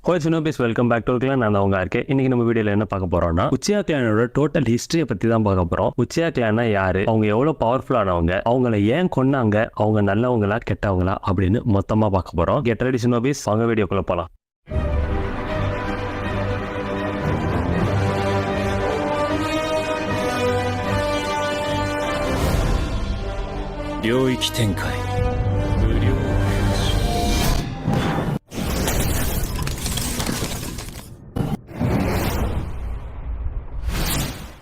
கோச்சினோபிஸ் welcome back to clan. நான் அவங்க இருக்கேன். இன்னைக்கு நம்ம வீடியோல என்ன பார்க்க போறோம்னா, உச்சியா கிளானோட டோட்டல் ஹிஸ்டரியை பத்தி தான் பார்க்க போறோம். உச்சியா கிளானா யாரு, அவங்க எவ்வளவு பவர்ஃபுல்லானவங்க, அவங்கள ஏன் கொன்னாங்க, அவங்க நல்லவங்களா கெட்டவங்களா அப்படின்னு மொத்தமா பார்க்க போறோம். கெட் ரெடி சினோபிஸ், வாங்க வீடியோக்குள்ள போலாம். 領域展開無料空襲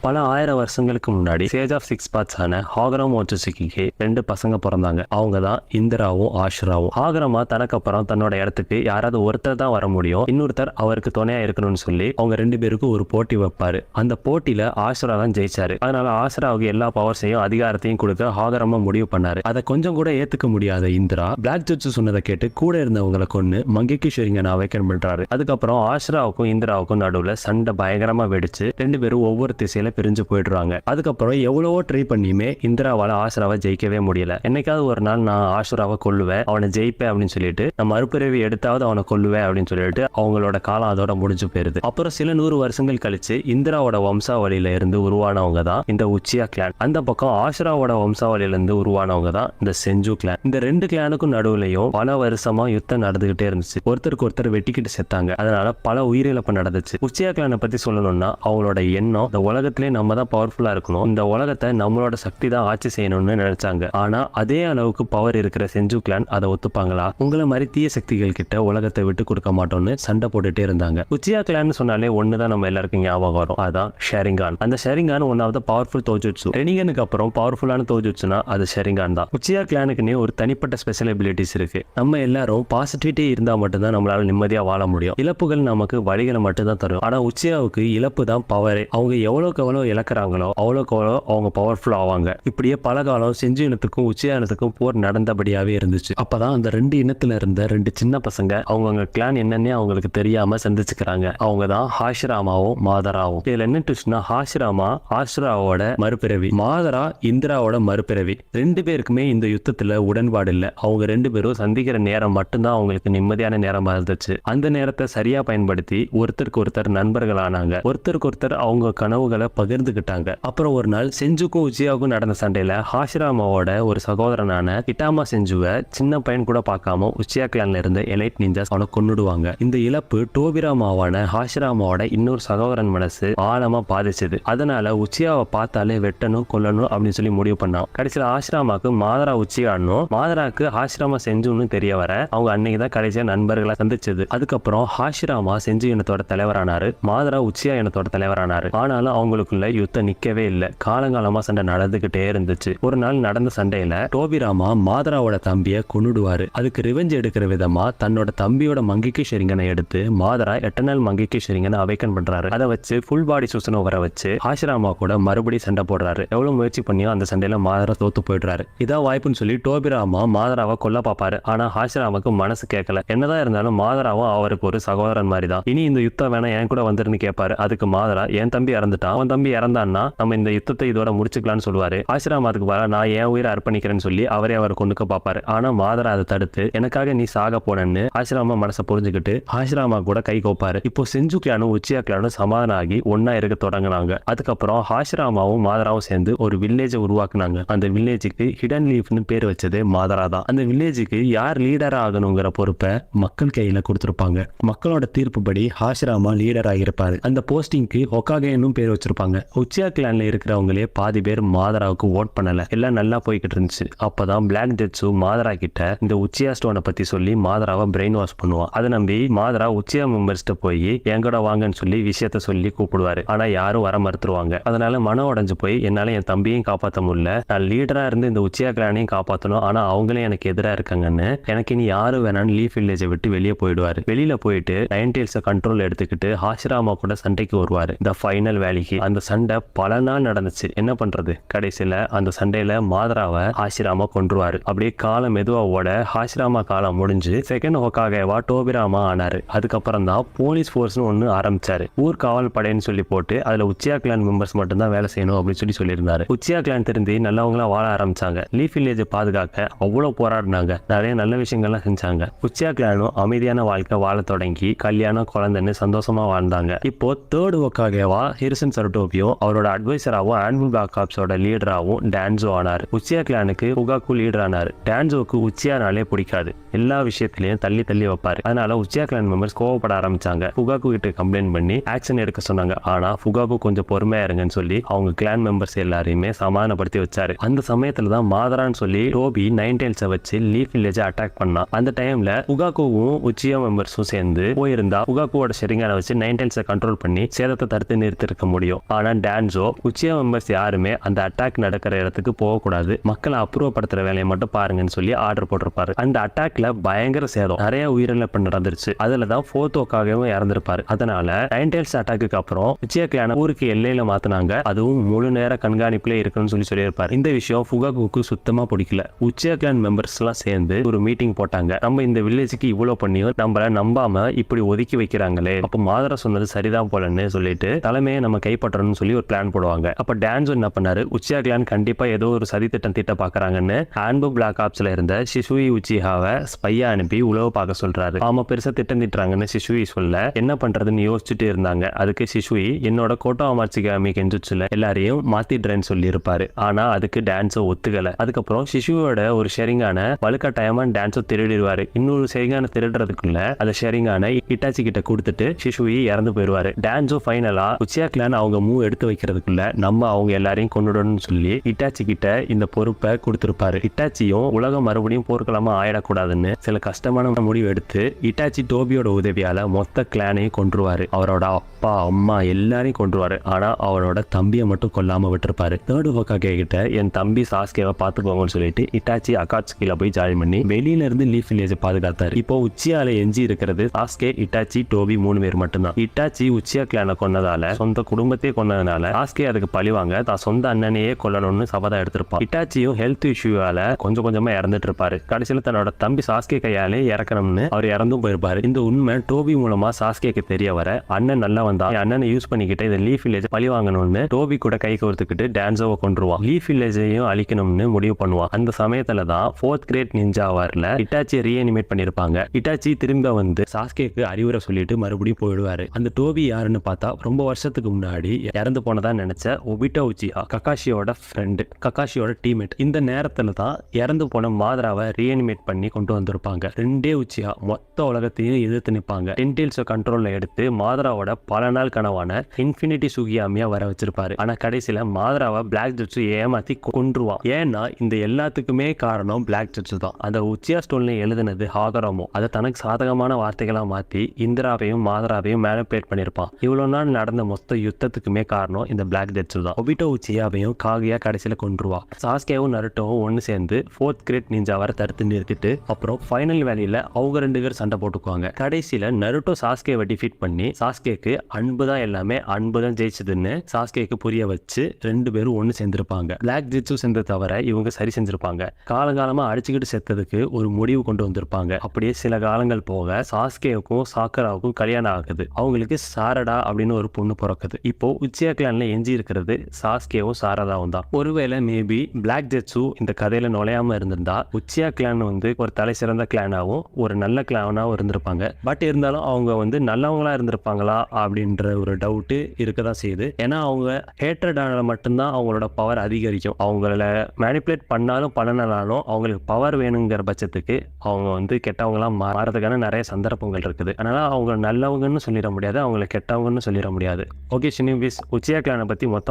பல ஆயிரம் வருஷங்களுக்கு முன்னாடி சேஜ் ஆஃப் சிக்ஸ் பார்ட்ஸ் ஆன ஹாகரம் ஓச்சுசிக்கு 2 பசங்க பிறந்தாங்க. அவங்க தான் இந்திராவும் ஆஷுராவும். ஹாகரமா தனக்கு அப்புறம் தன்னோட இடத்துக்கு யாராவது ஒருத்தர் தான் வர முடியும், இன்னொருத்தர் அவருக்கு துணையா இருக்கணும்னு சொல்லி அவங்க 2 பேருக்கும் ஒரு போட்டி வைப்பாரு. அந்த போட்டியில ஆஷுரா தான் ஜெயிச்சாரு. அதனால ஆஷுராவுக்கு எல்லா பவர்ஸையும் அதிகாரத்தையும் கொடுக்க ஹாகரமா முடிவு பண்ணாரு. அதை கொஞ்சம் கூட ஏத்துக்க முடியாத இந்திரா பிளாக் ஜட்ஜு சொன்னதை கேட்டு கூட இருந்தவங்களை கொன்னு மங்கேக்கி ஷெரிங்கனை அவைக்கன் பண்றாரு. அதுக்கப்புறம் ஆஷுராவுக்கும் இந்திராவுக்கும் நடுவுல சண்டை பயங்கரமா வெடிச்சு 2 பேரும் ஒவ்வொரு திசையில பிரிஞ்சு போயிடுறாங்க. அதுக்கப்புறம் எவ்வளவோ ட்ரை பண்ணியுமே இந்திராவால ஆஷுராவை ஜெயிக்கவே முடியல. என்னைக்காவது ஒரு நாள் நான் ஆஷுராவை கொல்லுவேன், அவனை ஜெயிப்பேன் அப்படின்னு சொல்லிட்டு நம்ம மறுபிறவி எடுத்தாவது அவனை கொல்லுவேன் அப்படின்னு சொல்லிட்டு அவங்களோட காலம் அதோட முடிஞ்சு போயிருது. அப்புறம் சில 100 வருஷங்கள் கழிச்சு இந்திராவோட வம்சாவளியில இருந்து உருவானவங்க தான் இந்த உச்சியா கிளான். அந்த பக்கம் ஆஷுராவோட வம்சாவளியில இருந்து உருவானவங்க தான் இந்த செஞ்சு கிளான். இந்த 2 கிளானுக்கும் நடுவுலையும் பல வருஷமா யுத்தம் நடந்துகிட்டே இருந்துச்சு. ஒருத்தருக்கு ஒருத்தர் வெட்டிக்கிட்டு செத்தாங்க. அதனால பல உயிரிழப்பு நடந்துச்சு. உச்சியா கிளானை பத்தி சொல்லணும்னா அவங்களோட எண்ணம் இந்த உலகத்திலே நம்ம தான் பவர்ஃபுல்லா இருக்கணும், இந்த உலகத்தை நம்மளோட சக்தி தான் ஆட்சி செய்யணும்னு நினைச்சாங்க. ஆனா அதே அளவுக்கு பவர் இருக்கிற செஞ்சு கிளான் அதை ஒத்துப்பாங்களா? உங்களை மாதிரி தீய சக்திகள் கிட்ட உலகத்தை விட்டு கொடுக்க மாட்டோம்னு சண்டை போட்டுட்டே இருந்தாங்க. உச்சியா கிளான் சொன்னாலே ஒண்ணுதான் நம்ம எல்லாருக்கும் ஞாபகம் வரும், அதான் ஷெரிங்கான். அந்த ஷெரிங்கான் ஒன்னாவது பவர்ஃபுல் தோஜுட்சு. ரெனிகனுக்கு அப்புறம் பவர்ஃபுல்லான தோஜுட்சுனா அது ஷெரிங்கான் தான். உச்சியா கிளானுக்குன்னே ஒரு தனிப்பட்ட ஸ்பெஷல் எபிலிட்டிஸ் இருக்கு. நம்ம எல்லாரும் பாசிட்டிவிட்டி இருந்தா மட்டும்தான் நம்மளால நிம்மதியா வாழ முடியும். இழப்புகள் நமக்கு வழிகளை மட்டும் தான் தரும். ஆனா உச்சியாவுக்கு இழப்பு தான் பவர். அவங்க எவ்வளவுக்கு எவ்வளவு இழக்கிறாங்களோ அவ்வளோக்கு அவ்வளோ அவங்க பவர்ஃபுல் ஆவாங்க. இப்படியே பல காலம் செஞ்சு இனத்துக்கும் உச்சியா இனத்துக்கும் போர் நடந்தபடியாவே இருந்துச்சு. அப்பதான் அந்த 2 இனத்துல இருந்த 2 சின்ன பசங்க அவங்க கிளான் என்னன்னே அவங்களுக்கு தெரியாம சந்திச்சுக்கிறாங்க. அவங்க தான் ஹாஷிராமாவும் மாதராவும். இதுல என்ன ட்விஸ்ட்னா, ஹாஷிராமா ஆஷுராவோட மறுபிறவி, மாதரா இந்திராவோட மறுபிறவி. 2 பேருக்குமே இந்த யுத்தத்துல உடன்பாடு இல்ல. அவங்க 2 பேரும் சந்திக்கிற நேரம் மட்டும்தான் அவங்களுக்கு நிம்மதியான நேரமா இருந்துச்சு. அந்த நேரத்தை சரியா பயன்படுத்தி ஒருத்தருக்கு ஒருத்தர் நண்பர்கள் ஆனாங்க. ஒருத்தருக்கு ஒருத்தர் அவங்க கனவுகளை பகிர்ந்துகிட்டாங்க. அப்புறம் ஒரு நாள் செஞ்சுக்கும் உச்சியாவுக்கும் நடந்த சண்டையில ஹாஷிராமாவோட ஒரு சகோதரனான கிட்டாமா செஞ்சுவை சின்ன பையன் கூட பார்க்காம உச்சியா கிளான்ல இருந்த எலைட் நிஞ்சாஸ் அவனை கொன்னுடுவாங்க. இந்த இழப்பு டோபிராமாவான ஹாஷிராமாவோட இன்னொரு சகோதரன் மனசு ஆழமா பாதிச்சது. அதனால உச்சியாவை பார்த்தாலே வெட்டணும் கொல்லணும் அப்படின்னு சொல்லி முடிவு பண்ணான். கடைசியில் ஆஷிராமாக்கு மாதரா உச்சியானும் மாதராக்கு ஹாஷிராமா செஞ்சுன்னு தெரிய வர அவங்க அன்னைக்கு தான் கடைசியா நண்பர்களை சந்திச்சது. அதுக்கப்புறம் ஹாஷிராமா செஞ்சு இனத்தோட தலைவரானாரு, மாதரா உச்சியா இனத்தோட தலைவரானாரு. ஆனாலும் அவங்களுக்குள்ள யுத்தம் நிக்கவே இல்லை. காலங்காலமா சண்டை நடந்துகிட்டே இருந்துச்சு. ஒரு நாள் நடந்த சண்டையில டோபிராமா மாதராவோட தம்பியை கொன்னுடுவாரு. அதுக்கு ரிவெஞ்ச் எடுக்கிற விதமா தன்னோட தம்பியோட மங்கேக்கி ஷெரிங்கனை எடுத்து மாதரா எட்டர்னல் மங்கேக்கி ஷெரிங்கனை அவைக்கன் பண்றாரு. அதை வச்சு ஃபுல் பாடி சூசனை வர வச்சு ஹாஷிராமா கூட மறுபடியும் சண்டை போடுறாரு. எவ்வளவு முயற்சி பண்ணியோ அந்த சண்டையில மாதரா தோத்து போயிடுறாரு. இதான் வாய்ப்புன்னு சொல்லி டோபிராமா மாதராவை கொல்ல பாப்பாரு. ஆனா ஹாஷிராமாக்கு மனசு கேட்கல. என்னதான் இருந்தாலும் மாதராவும் அவருக்கு ஒரு சகோதரன் மாதிரி தான். இனி இந்த யுத்தம் வேணா என் கூட வந்துருன்னு கேட்பாரு. அதுக்கு மாதரா, என் தம்பி இறந்துட்டான், அவன் தம்பி இறந்தான்னா நம்ம இந்த யுத்தத்தை இதோட முடிச்சுக்கலாம்னு சொல்லுவாரு. ஆஷிராமாத்துக்கு வர நான் என் உயிரை அர்ப்பணிக்கிறேன்னு சொல்லி அவரே அவர் கொண்டுக்க பாப்பாரு. ஆனா மாதரா அதை தடுத்து எனக்காக நீ சாக போனன்னு ஆஷிராமா மனசை புரிஞ்சுக்கிட்டு ஆஷிராமா கூட கை கோப்பாரு. இப்போ செஞ்சு கிளானும் உச்சியா கிளானும் சமாதானம் ஆகி ஒன்னா இருக்க தொடங்கினாங்க. அதுக்கப்புறம் ஹாஷிராமாவும் மாதராவும் சேர்ந்து ஒரு வில்லேஜை உருவாக்குனாங்க. அந்த வில்லேஜுக்கு ஹிடன் லீஃப்னு பேர் வச்சது மாதரா தான். அந்த வில்லேஜுக்கு யார் லீடரா ஆகணுங்கிற பொறுப்பை மக்கள் கையில கொடுத்திருப்பாங்க. மக்களோட தீர்ப்புப்படி ஹாஷிராமா லீடர் ஆகியிருப்பாரு. அந்த போஸ்டிங்க்கு ஹொகாகேன்னு பேர் வச்சிருப்பாங்க. உச்சியா கிளான்ல இருக்கிறவங்களே பாதி பேர் மாதராவுக்கு ஓட் பண்ணல. எல்லாம் நல்லா போய்கிட்டு இருந்துச்சு. அப்பதான் பிளாக் ஜெட்ஸு மாதரா கிட்ட இந்த உச்சியா ஸ்டோனை பத்தி சொல்லி மாதராவை பிரெயின் வாஷ் பண்ணுவான். அதை நம்பி மாதரா உச்சியா மெம்பர்ஸ்ட போய் எங்கூட வாங்கன்னு சொல்லி விஷயத்த சொல்லி கூப்பிடுவாரு. ஆனா யாரும் வர மறுத்துருவாங்க. அதனால மனம் உடைஞ்சு போய் என்னால என் தம்பியும் காப்பாற்ற முடியல, நான் லீடரா இருந்து இந்த உச்சியா கிளானையும் காப்பாற்றணும், ஆனா அவங்களே எனக்கு எதிரா இருக்காங்கன்னு எனக்கு இனி யாரும் வேணான்னு லீஃப் வில்லேஜை விட்டு வெளியே போயிடுவாரு. வெளியில போயிட்டு நைன்டேல்ஸை கண்ட்ரோல் எடுத்துக்கிட்டு ஹாஷிராமா கூட சண்டைக்கு வருவாரு. இந்த ஃபைனல் வேலைக்கு அந்த அந்த சண்டை பல நாள் நடந்துச்சு. என்ன பண்றது, கடைசியில அந்த சண்டையில மாதராவை ஹாஷிராமா கொன்றுவாரு. அப்படியே காலம் மெதுவா ஓட ஹாஷிராமா காலம் முடிஞ்சு செகண்ட் ஹோகாகேவா டோபிராமா ஆனாரு. அதுக்கப்புறம் தான் போலீஸ் ஃபோர்ஸ்னு ஒண்ணு ஆரம்பிச்சாரு. ஊர் காவல் படைன்னு சொல்லி போட்டு அதுல உச்சியா கிளான் மெம்பர்ஸ் மட்டும் தான் வேலை செய்யணும் அப்படின்னு சொல்லியிருந்தாரு. உச்சியா கிளான் திருந்தி நல்லவங்களா வாழ ஆரம்பிச்சாங்க. லீஃப் வில்லேஜ் பாதுகாக்க அவ்வளவு போராடினாங்க. நிறைய நல்ல விஷயங்கள்லாம் செஞ்சாங்க. உச்சியா கிளானும் அமைதியான வாழ்க்கை வாழ தொடங்கி கல்யாணம் குழந்தைன்னு சந்தோஷமா வாழ்ந்தாங்க. இப்போ தேர்ட் ஹோகாகேவா ஹிருசன் சருட்டோபியும் அவரோட அட்வைசராகவும் ஆன்வல் பிளாக் ஆப்ஸோட லீடராகவும் டான்சோ ஆனார். உச்சியா கிளானுக்கு ஃபுகாகு லீடர் ஆனார். டான்சோக்கு உச்சியானாலே பிடிக்காது. எல்லா விஷயத்திலையும் தள்ளி தள்ளி வைப்பாரு. அதனால உச்சியா கிளான் மெம்பர்ஸ் கோவப்பட ஆரம்பிச்சாங்க. ஃபுகாகு கிட்ட கம்ப்ளைண்ட் பண்ணி ஆக்ஷன் எடுக்க சொன்னாங்க. ஆனா ஃபுகாகு கொஞ்சம் பொறுமையா இருங்கன்னு சொல்லி அவங்க கிளான் மெம்பர்ஸ் எல்லாரையுமே சமாதானப்படுத்தி வச்சாரு. அந்த சமயத்துல தான் மாதரான்னு சொல்லி டோபி நைன் டெயில்ஸை வச்சு லீஃப் வில்லேஜை அட்டாக் பண்ணா. அந்த டைம்ல ஃபுகாகுவும் உச்சியா மெம்பர்ஸும் சேர்ந்து போயிருந்தா ஃபுகாகுவோட ஷெரிங்கானை வச்சு நைன் டெயில்ஸை கண்ட்ரோல் பண்ணி சேதத்தை தடுத்து நிறுத்திருக்க முடியும். ஆனா டான்சோ உச்சியா மெம்பர்ஸ் யாருமே அந்த அட்டாக் நடக்கிற இடத்துக்கு போகக்கூடாது, மக்களை அப்புறப்படுத்துற வேலையை மட்டும் பாருங்கன்னு சொல்லி ஆர்டர் போட்டிருப்பாரு. அந்த அட்டாக்ல பயங்கர சேதம், நிறைய உயிரிழப்பு நடந்துருச்சு. அதுலதான் ஃபோர்த் ஹோகாகேவும் இறந்திருப்பாரு. அதனால நைன் டெயில்ஸ் அட்டாக்கு அப்புறம் உச்சியா கிளான ஊருக்கு எல்லையில மாத்தினாங்க. அதுவும் முழு நேர கண்காணிப்புல இருக்குன்னு சொல்லியிருப்பாரு. இந்த விஷயம் ஃபுகாகுக்கு சுத்தமா பிடிக்கல. உச்சியா கிளான் மெம்பர்ஸ் எல்லாம் சேர்ந்து ஒரு மீட்டிங் போட்டாங்க. நம்ம இந்த வில்லேஜுக்கு இவ்வளவு பண்ணியும் நம்மள நம்பாம இப்படி ஒதுக்கி வைக்கிறாங்களே, அப்ப மாதரா சொன்னது சரிதான் போலன்னு சொல்லிட்டு தலைமையை நம்ம கைப்பற்றணும்னு சொல்லி ஒரு பிளான் போடுவாங்க. அப்ப டான்சோ என்ன பண்ணாரு, உச்சியா கிளான் கண்டிப்பா ஏதோ ஒரு சதி திட்டம் தீட்ட பாக்குறாங்கன்னு ஆன்பு பிளாக் ஆப்ஸ்ல இருந்த ஷிசுயி உச்சிஹாவை ஸ்பையா அனுப்பி உளவு பார்க்க சொல்றாரு. ஆமா, பெருசா திட்டம் தீட்டுறாங்கன்னு ஷிசுயி சொல்ல என்ன பண்றதுன்னு யோசிச்சுட்டு இருந்தாங்க. அதுக்கு ஷிசுயி என்னோட கோட்டோ அமாட்சிகாமி கெஞ்சுச்சுல எல்லாரையும் மாத்திடுறேன்னு சொல்லி இருப்பாரு. ஆனா அதுக்கு டான்சோ ஒத்துக்கல. அதுக்கப்புறம் ஷிசுவோட ஒரு ஷெரிங்கான வலுக்கட்டாயமா டான்சோ திருடிடுவாரு. இன்னொரு ஷெரிங்கான திருடுறதுக்குள்ள அந்த ஷெரிங்கான இட்டாச்சி கிட்ட கொடுத்துட்டு ஷிசுயி இறந்து போயிடுவாரு. டான்சோ ஃபைனலா உச்சியா கிளான் அவங்க மூவ் எடுத்து வைக்கிறதுக்குள்ள நம்ம அவங்க எல்லாரையும் கொண்டுடணும்னு சொல்லி இட்டாச்சி கிட்ட இந்த பொறுப்பை கொடுத்திருப்பாரு. இட்டாச்சியும் உலகம் மறுபடியும் போர்க்களமா ஆயிடக்கூடாதுன்னு சில கஷ்டமான முடிவு எடுத்து இட்டாச்சி டோபியோட உதவியால மொத்த கிளானையும் கொன்றுவாரு. அவரோட அப்பா அம்மா எல்லாரையும் கொன்றுவாரு. ஆனா அவரோட தம்பியை மட்டும் கொல்லாம விட்டுருப்பாரு. தேர்ட் ஹோகாகே கிட்ட என் தம்பி சாஸ்கேவை பாத்துக்கோங்கன்னு சொல்லிட்டு இட்டாச்சி அகாட்சுகில போய் ஜாயின் பண்ணி வெளியில இருந்து லீஃப் வில்லேஜ் பாதுகாத்தாரு. இப்போ உச்சியால எஞ்சி இருக்கிறது சாஸ்கே, இட்டாச்சி, டோபி 3 பேர் மட்டும்தான். இட்டாச்சி உச்சியா கிளானை கொன்னதால, சொந்த குடும்பத்தையே கொன்னதுனால சாஸ்கே அதுக்கு பழிவாங்க தான் சொந்த அண்ணனையே கொல்லணும்னு சபதம் எடுத்திருப்பான். இட்டாச்சியும் ஹெல்த் இஷ்யூவால கொஞ்சம் கொஞ்சமா இறந்துட்டு இருப்பாரு. கடைசியில தன்னோட தம்பி சாஸ்கே கையாலே இறக்கணும்னு அவர் இறந்தும் போயிருப்பாரு. இந்த உண்மை டோபி மூலமா சாஸ்கேக்கு தெரிய வர அண்ணன் நல்லா வந்தா அண்ணனை யூஸ் பண்ணிக்கிட்டு இந்த லீஃப் வில்லேஜ் பழி வாங்கணும்னு டோபி கூட கை கோர்த்துக்கிட்டு டான்சோவை கொன்றுவான். லீஃப் வில்லேஜையும் அழிக்கணும்னு முடிவு பண்ணுவான். அந்த சமயத்துல தான் ஃபோர்த் கிரேட் நிஞ்சா வார்ல இட்டாச்சியை ரீஅனிமேட் பண்ணிருப்பாங்க. இட்டாச்சி திரும்ப வந்து சாஸ்கேக்கு அறிவுரை சொல்லிட்டு மறுபடியும் போயிடுவாரு. அந்த டோபி யாருன்னு பார்த்தா ரொம்ப வருஷத்துக்கு முன்னாடி இறந்து போனதா நினைச்ச ஒபிட்டோ உச்சிஹா, ககாஷியோட ஃப்ரெண்டு, ககாஷியோட டீம்மேட். இந்த நேரத்துல தான் இறந்து போன மாதராவை ரீஅனிமேட் பண்ணி கொண்டு வந்திருப்பாங்க. ரெண்டே உச்சிஹா மொத்த உலகத்தையும் எதிர்த்து நிற்பாங்க. டென்டெயில்ஸை கண்ட்ரோல்ல எடுத்து மாதராவோட பல நாள் கனவான இன்ஃபினிட்டி சுகியாமியா வர வச்சிருப்பாரு. ஆனா கடைசியில மாதராவை பிளாக் ஜெட்ஸு ஏமாத்தி கொன்றுவான். ஏன்னா இந்த எல்லாத்துக்குமே காரணம் பிளாக் ஜெட்ஸு தான். அந்த உச்சியா ஸ்டோன்ல எழுதினது ஹாகரமோ அதை தனக்கு சாதகமான வார்த்தைகளா மாத்தி இந்திராவையும் மாதராவையும் மேனிபுலேட் பண்ணிருப்பான். இவ்வளவு நாள் நடந்த மொத்த யுத்தத்துக்குமே காரணம் இந்த பிளாக் ஜெட்ஸு தான். ஒபிட்டோ உச்சியாவையும் காகியா கடைசியில கொன்றுவா. சாஸ்கேவும் நருட்டோவும் ஒன்னு சேர்ந்து ஃபோர்த் கிரேட் நிஞ்சா வர தடுத்து நிறுத்திட்டு அப்புறம் ஃபைனல் வேலையில அவங்க 2 பேர் சண்டை போட்டுக்குவாங்க. கடைசியில நருட்டோ சாஸ்கேவை டிஃபீட் பண்ணி சாஸ்கேக்கு அன்பு தான் எல்லாமே, அன்பு தான் ஜெயிச்சதுன்னு சாஸ்கேக்கு புரிய வச்சு 2 பேரும் ஒன்னு சேர்ந்திருப்பாங்க. பிளாக் ஜெட்ஸு சேர்ந்த தவிர இவங்க சரி செஞ்சிருப்பாங்க. காலகாலமா அடிச்சுக்கிட்டு செத்ததுக்கு ஒரு முடிவு கொண்டு வந்திருப்பாங்க. அப்படியே சில காலங்கள் போக சாஸ்கேவுக்கும் சாக்கராவுக்கும் கல்யாணம் ஆகுது. அவங்களுக்கு சாரடா அப்படின்னு ஒரு பொண்ணு பிறக்குது. இப்போ உச்சியா கிளான்ல எஞ்சி இருக்கிறது சாஸ்கேவும் சாரதாவும் தான். ஒருவேளை மேபி பிளாக் ஜெட்ஸு இந்த கதையில நுழையாம இருந்திருந்தா உச்சியா கிளான் வந்து ஒரு தலை சிறந்த கிளானாவும் ஒரு நல்ல கிளானாவும் இருந்திருப்பாங்க. பட் இருந்தாலும் அவங்க வந்து நல்லவங்களா இருந்திருப்பாங்களா அப்படின்ற ஒரு டவுட்டு இருக்கதான் செய்யுது. ஏன்னா அவங்க ஹேட்ரடான மட்டும்தான் அவங்களோட பவர் அதிகரிக்கும். அவங்கள மேனிபுலேட் பண்ணாலும் பண்ணனாலும் அவங்களுக்கு பவர் வேணுங்கிற பட்சத்துக்கு அவங்க வந்து கெட்டவங்களா மாறதுக்கான நிறைய சந்தர்ப்பங்கள் இருக்குது. அதனால அவங்க நல்லவங்கன்னு சொல்லிட முடியாது, அவங்களை கெட்டவங்கன்னு சொல்லிட முடியாது. ஓகே ஷினிவிஸ், உச்சியா கிளானை பத்தி மொத்தம்